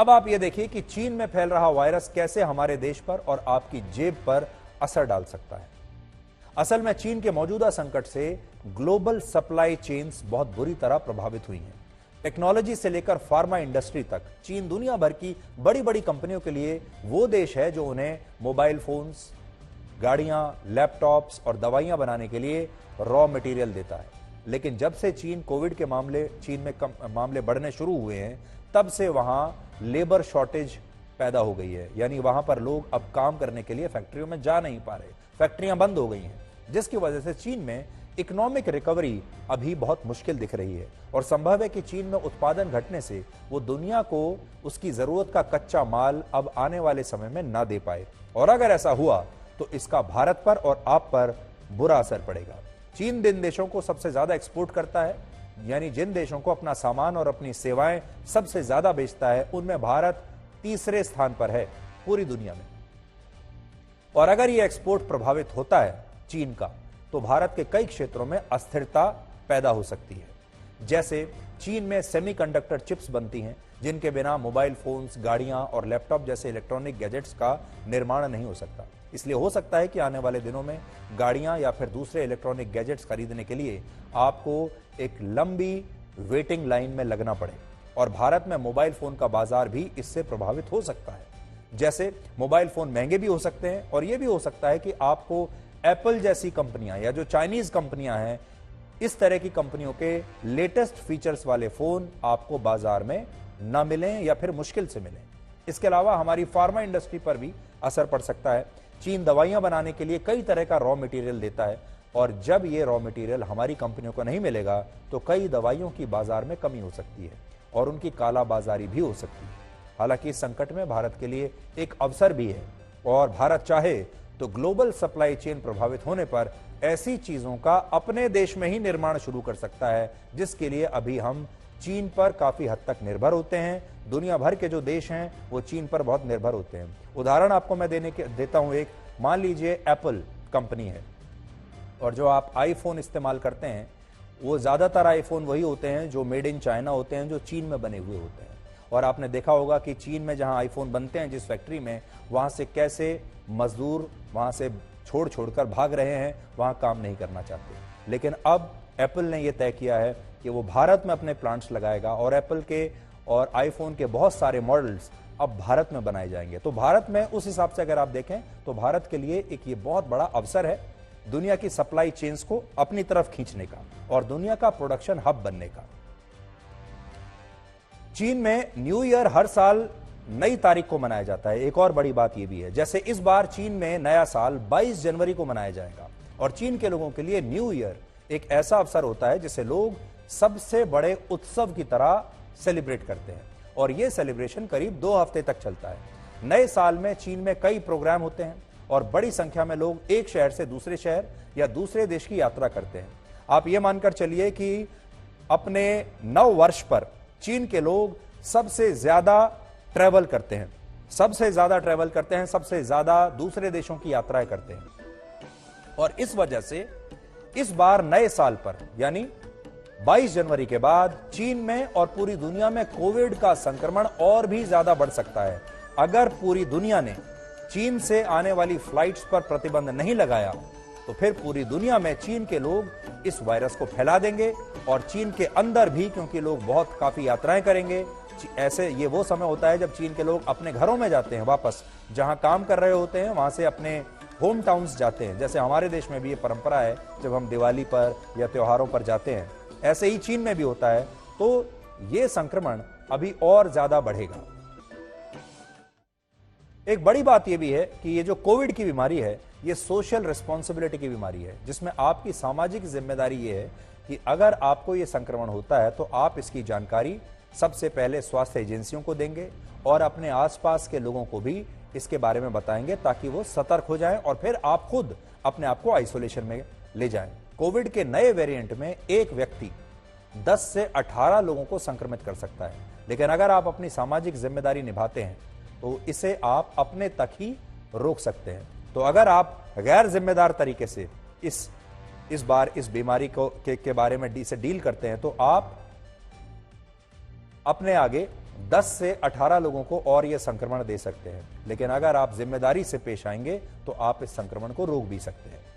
अब आप ये देखिए कि चीन में फैल रहा वायरस कैसे हमारे देश पर और आपकी जेब पर असर डाल सकता है। असल में चीन के मौजूदा संकट से ग्लोबल सप्लाई चेन्स बहुत बुरी तरह प्रभावित हुई हैं। टेक्नोलॉजी से लेकर फार्मा इंडस्ट्री तक चीन दुनिया भर की बड़ी बड़ी कंपनियों के लिए वो देश है जो उन्हें मोबाइल फोन्स, गाड़ियां, लैपटॉप्स और दवाइयां बनाने के लिए रॉ मटेरियल देता है। लेकिन जब से कोविड के मामले बढ़ने शुरू हुए हैं, तब से वहां लेबर शॉर्टेज पैदा हो गई है। यानी वहां पर लोग अब काम करने के लिए फैक्ट्रियों में जा नहीं पा रहे, फैक्ट्रियां बंद हो गई हैं, जिसकी वजह से चीन में इकोनॉमिक रिकवरी अभी बहुत मुश्किल दिख रही है। और संभव है कि चीन में उत्पादन घटने से वो दुनिया को उसकी जरूरत का कच्चा माल अब आने वाले समय में ना दे पाए। और अगर ऐसा हुआ तो इसका भारत पर और आप पर बुरा असर पड़ेगा। चीन जिन देशों को सबसे ज्यादा एक्सपोर्ट करता है, यानी जिन देशों को अपना सामान और अपनी सेवाएं सबसे ज्यादा बेचता है, उनमें भारत तीसरे स्थान पर है पूरी दुनिया में। और अगर यह एक्सपोर्ट प्रभावित होता है चीन का, तो भारत के कई क्षेत्रों में अस्थिरता पैदा हो सकती है। जैसे चीन में सेमीकंडक्टर चिप्स बनती हैं, जिनके बिना मोबाइल फोन्स, गाड़ियां और लैपटॉप जैसे इलेक्ट्रॉनिक गैजेट्स का निर्माण नहीं हो सकता। इसलिए हो सकता है कि आने वाले दिनों में गाड़ियां या फिर दूसरे इलेक्ट्रॉनिक गैजेट्स खरीदने के लिए आपको एक लंबी वेटिंग लाइन में लगना पड़े। और भारत में मोबाइल फोन का बाजार भी इससे प्रभावित हो सकता है। जैसे मोबाइल फोन महंगे भी हो सकते हैं, और यह भी हो सकता है कि आपको एप्पल जैसी कंपनियां या जो चाइनीज कंपनियां हैं, इस तरह की कंपनियों के लेटेस्ट फीचर्स वाले फोन आपको बाजार में न मिलें या फिर मुश्किल से मिलें। इसके अलावा हमारी फार्मा इंडस्ट्री पर भी असर पड़ सकता है। चीन दवाइयां बनाने के लिए कई तरह का रॉ मटेरियल देता है, और जब ये रॉ मटेरियल हमारी कंपनियों को नहीं मिलेगा तो कई दवाइयों की बाजार में कमी हो सकती है और उनकी कालाबाजारी भी हो सकती है। हालांकि इस संकट में भारत के लिए एक अवसर भी है, और भारत चाहे तो ग्लोबल सप्लाई चेन प्रभावित होने पर ऐसी चीजों का अपने देश में ही निर्माण शुरू कर सकता है, जिसके लिए अभी हम चीन पर काफी हद तक निर्भर होते हैं। दुनिया भर के जो देश हैं वो चीन पर बहुत निर्भर होते हैं। उदाहरण आपको मैं देता हूं एक। मान लीजिए एप्पल कंपनी है, और जो आप आईफोन इस्तेमाल करते हैं, वो ज्यादातर आईफोन वही होते हैं जो मेड इन चाइना होते हैं, जो चीन में बने हुए होते हैं। और आपने देखा होगा कि चीन में जहां आईफोन बनते हैं, जिस फैक्ट्री में, वहां से कैसे मजदूर वहां से छोड़कर भाग रहे हैं, वहां काम नहीं करना चाहते। लेकिन अब एप्पल ने यह तय किया है कि वो भारत में अपने प्लांट्स लगाएगा, और एप्पल के और आईफोन के बहुत सारे मॉडल्स अब भारत में बनाए जाएंगे। तो भारत में उस हिसाब से अगर आप देखें तो भारत के लिए एक ये बहुत बड़ा अवसर है दुनिया की सप्लाई चेन्स को अपनी तरफ खींचने का और दुनिया का प्रोडक्शन हब बनने का। चीन में न्यू ईयर हर साल नई तारीख को मनाया जाता है। एक और बड़ी बात यह भी है, जैसे इस बार चीन में नया साल 22 जनवरी को मनाया जाएगा। और चीन के लोगों के लिए न्यू ईयर एक ऐसा अवसर होता है जिसे लोग सबसे बड़े उत्सव की तरह सेलिब्रेट करते हैं, और यह सेलिब्रेशन करीब 2 हफ्ते तक चलता है। नए साल में चीन में कई प्रोग्राम होते हैं, और बड़ी संख्या में लोग एक शहर से दूसरे शहर या दूसरे देश की यात्रा करते हैं। आप यह मानकर चलिए कि अपने नव वर्ष पर चीन के लोग सबसे ज्यादा ट्रैवल करते हैं, सबसे ज्यादा दूसरे देशों की यात्राएं करते हैं। और इस वजह से इस बार नए साल पर, यानी 22 जनवरी के बाद, चीन में और पूरी दुनिया में कोविड का संक्रमण और भी ज्यादा बढ़ सकता है। अगर पूरी दुनिया ने चीन से आने वाली फ्लाइट्स पर प्रतिबंध नहीं लगाया, तो फिर पूरी दुनिया में चीन के लोग इस वायरस को फैला देंगे, और चीन के अंदर भी, क्योंकि लोग काफी यात्राएं करेंगे। ऐसे ये वो समय होता है जब चीन के लोग अपने घरों में जाते हैं, वापस जहां काम कर रहे होते हैं वहां से अपने होम टाउन्स जाते हैं। जैसे हमारे देश में भी ये परंपरा है, जब हम दिवाली पर या त्योहारों पर जाते हैं, ऐसे ही चीन में भी होता है। तो ये संक्रमण अभी और ज्यादा बढ़ेगा। एक बड़ी बात यह भी है कि ये जो कोविड की बीमारी है, ये सोशल रिस्पॉन्सिबिलिटी की बीमारी है, जिसमें आपकी सामाजिक जिम्मेदारी ये है कि अगर आपको ये संक्रमण होता है तो आप इसकी जानकारी सबसे पहले स्वास्थ्य एजेंसियों को देंगे, और अपने आसपास के लोगों को भी इसके बारे में बताएंगे, ताकि वो सतर्क हो जाएं, और फिर आप खुद अपने आप को आइसोलेशन में ले जाएं। कोविड के नए वेरिएंट में एक व्यक्ति 10 से 18 लोगों को संक्रमित कर सकता है, लेकिन अगर आप अपनी सामाजिक जिम्मेदारी निभाते हैं तो इसे आप अपने तक ही रोक सकते हैं। तो अगर आप गैर जिम्मेदार तरीके से इस बार इस बीमारी के बारे में इसे डील करते हैं, तो आप अपने आगे 10 से 18 लोगों को और यह संक्रमण दे सकते हैं, लेकिन अगर आप जिम्मेदारी से पेश आएंगे तो आप इस संक्रमण को रोक भी सकते हैं।